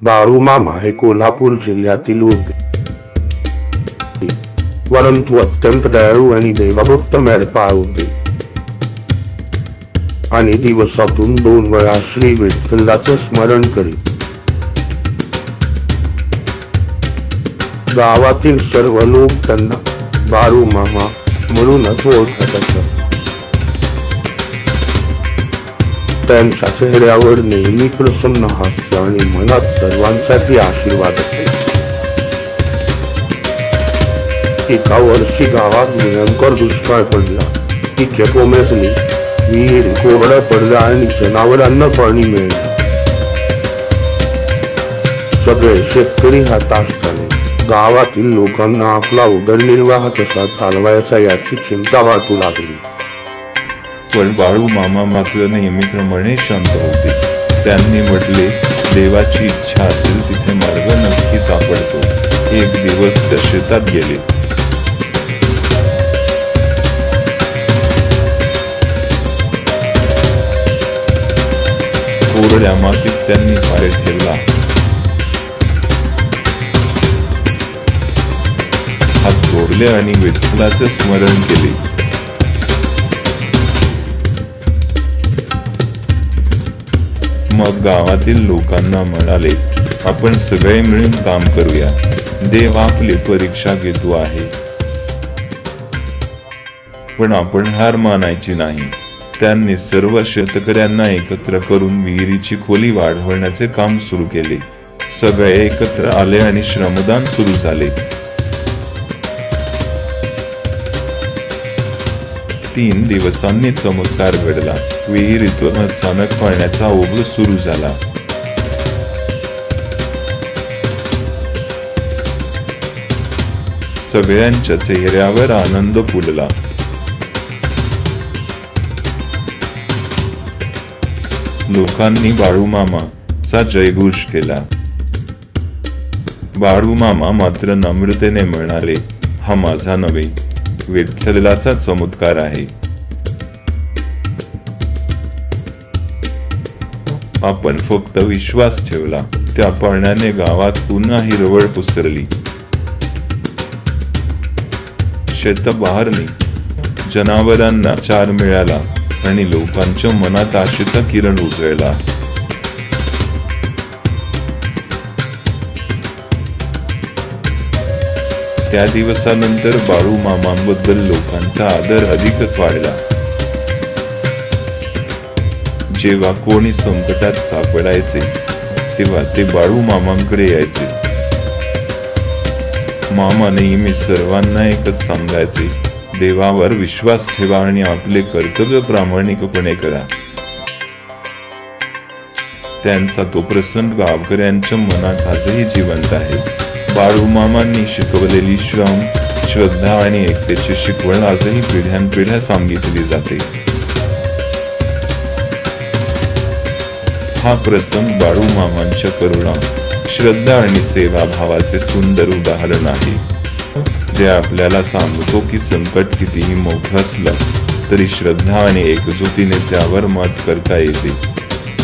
बाळूमामा हे कोल्हापूर जिल्ह्यातील होते, परंतु अत्यंत दयाळू आणि देवभक्त मेळपाळ होते आणि दिवसातून 2 वेळा श्री विठ्ठलाचे स्मरण करीत. गावातील सर्व लोक त्यांना बाळूमामा म्हणूनच ओळखत असत. त्यांच्या चेहऱ्यावर नेहमी प्रसन्न हास्य आणि मनात सर्वांसाठी आशीर्वाद असे. एका वर्षी गावात भयंकर दुष्काळ पडला. पिके कोमेजली, विहीर कोरड्या पडल्या आणि जनावरांना पाणी मिळाले. सगळे शेतकरी हताश झाले. गावातील लोकांना आपला उदरनिर्वाह कसा चालवायचा याची चिंता वाटू लागली. पण बाळूमामा मात्र नेहमीप्रमाणे शांत होते. त्यांनी म्हटले, देवाची इच्छा असेल तिथे मार्ग नक्की सापडतो. एक दिवस त्या शेतात गेले. कोरड्या मातीत त्यांनी पाय ठेवला. हात जोडले आणि विठ्ठलाचे स्मरण केले. मग गावातील लोकांना म्हणाले, आपण सगळे मिळून काम करूया. देव आपली परीक्षा घेतो आहे, पण आपण हार मानायची नाही. त्यांनी सर्व शेतकऱ्यांना एकत्र करून विहिरीची खोली वाढवण्याचे काम सुरू केले. सगळे एकत्र आले आणि श्रमदान सुरू झाले. 3 दिवसांनी चमत्कार घडला. विहिरीतून अचानक पाण्याचा ओघ सुरू झाला. सगळ्यांच्या चेहऱ्यावर आनंद फुलला. लोकांनी बाळूमामाचा जयघोष केला. बाळूमामा मात्र नम्रतेने म्हणाले, हा माझा नव्हे, विठ्ठलाचा चमत्कार आहे. आपण फक्त विश्वास ठेवला. त्या पाण्याने गावात पुन्हा हिरवळ पसरली. शेत बहरली, जनावरांना चार मिळाला आणि लोकांच्या मनात आशेचा किरण उजळला. त्या दिवसानंतर बाळूमामांबद्दल लोकांचा आदर अधिकच वाढला. जेव्हा कोणी संकटात सापडायचे तेव्हा ते बाळूमामांकडे यायचे. मामा नेहमी सर्वांना एकच सांगायचे, देवावर विश्वास ठेवा आणि आपले कर्तव्य प्रामाणिकपणे करा. त्यांचा तो प्रसंग गावकऱ्यांच्या मनात आजही जिवंत आहे. बाळूमामांनी शिकवलेली श्रम, श्रद्धा आणि एकतेची शिकवण आजही पिढ्यानपिढ्या सांगितली जाते. हा प्रसंग बाळूमामांच्या करुणा, श्रद्धा आणि सेवाभावाचे सुंदर उदाहरण आहे, जे आपल्याला सांगतो की संकट कितीही मोठं असलं तरी श्रद्धा आणि एकजुटीने त्यावर मात करता येते.